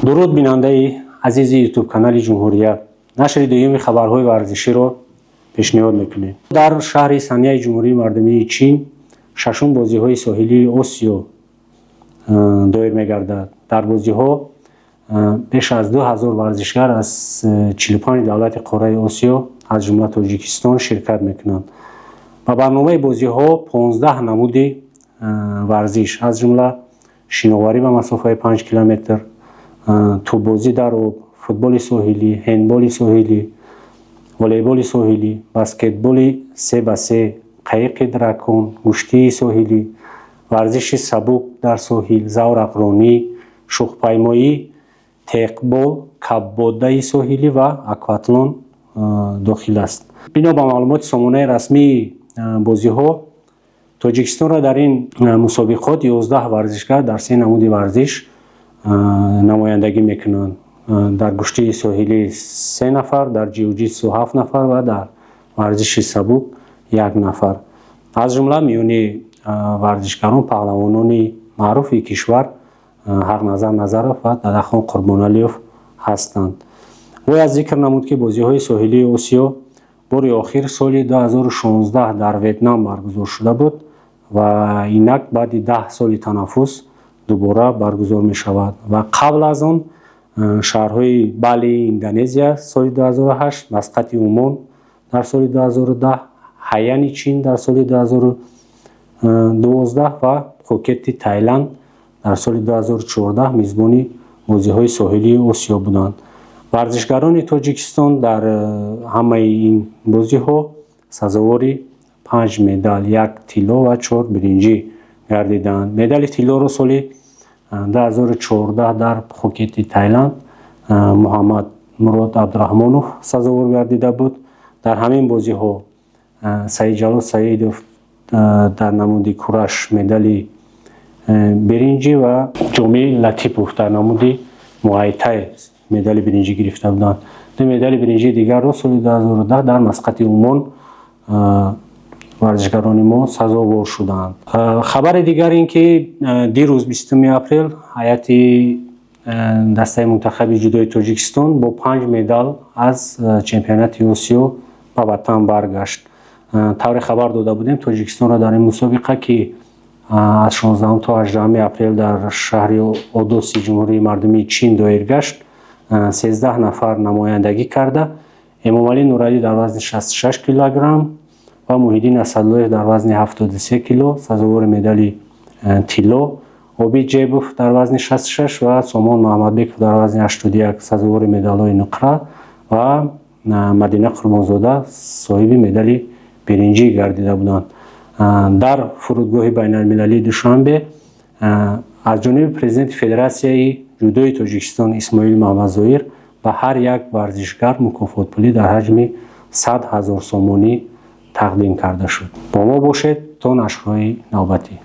درود بیننده عزیز یوتیوب کانال جمهوریت. نشر دوم خبرهای ورزشی رو پیشنهاد میکنیم. در شهر سنیه جمهوری مردمی چین ششم بازی‌های ساحلی آسیا دایر می‌گردد. در بازی‌ها بیش از 2000 ورزشکار از 45 دولت قاره آسیا از جمله تاجیکستان شرکت میکنند. و برنامه بازی‌ها 15 نمود ورزش از جمله شناوری به مسافت 5 کیلومتر، توپ‌بازی در آب، فوتبال ساحلی، هندبال ساحلی، والیبال ساحلی، بسکتبال 3x3، قایق دراکون، گشتی ساحلی، ورزش سبک در ساحل، زورقرانی، شوخ‌پیمایی، تیغ‌بال، کب‌باده ساحلی و آکواتلون داخل است. بنا به معلومات سامانه رسمی بازی‌ها، تاجیکستان را در این مسابقات 11 ورزشکار در 3 نمود ورزش نمایندگی میکنند. در گشتی ساحلی 3 نفر، در جیوجیتسو 7 نفر و در ورزش سبک 1 نفر. از جمله میان ورزشکاران پهلوانان معروف کشور حقنظر نظرов و داداخان قربانعلیов هستند. وی از ذکر نمود که بازی‌های ساحلی آسیا بار آخر سال 2016 در ویتنام برگزار شده بود و اینک بعد 10 سال تنفس دوباره برگزار می شود و قبل از آن شهرهای بالی اندونزیا سال 2008، مسقط عمان در سال 2010، هایان چین در سال 2012 و پوکت تایلند در سال 2014 میزبانی بازی‌های ساحلی آسیا بودند. ورزشکاران تاجیکستان در همه این بازی‌ها سزاوار 5 مدال، 1 طلا و 4 برنجی گردیدند. مدال طلا را سال 2014 در پوکت تایلند محمد مراد عبدالرحمانов سزاوار گردیده بود. در همین بازی‌ها سعید جلال سعیدов در نمود کورش مدال برنجی و جامی لطیپов در نمود موآی‌تای مدال برنجی گرفته بودند. دو مدال برنجی دیگر را سال 2010 در مسقط عمان ورزشکاران ما سزاوار شدند. خبر دیگر این که دیروز 20 اپریل هیئت دسته منتخب جودوی تاجیکستان با 5 مدال از چمپیونات آسیا به وطن برگشت. طور خبر داده بودیم تاجیکستان را در این مسابقه که از 16 تا 18 اپریل در شهر اودوسی جمهوری مردمی چین دایر گشت 13 نفر نمایندگی کرده. امامعلی نورعلی در وزن 66 کیلوگرم و محیدین اسدالله‌ov در وزن 73 کیلو سزاوار مدال طلا، عابد جیبov در وزن 66 و سامان محمدبکov در وزن 81 سزاوار مدال‌های نقره و مدینه قربانزاده صاحب مدال برنجی گردیده بودند. در فرودگاه بین المللی دوشنبه از جانب پرزیدنت فدراسیای جودوی تاجیکستان اسماعیل محمدظاهر به هر یک ورزشکار مکافات پولی در حجم 100,000 سومانی تقدیم کرده شد. با ما باشید تا نشرهای نوبتی.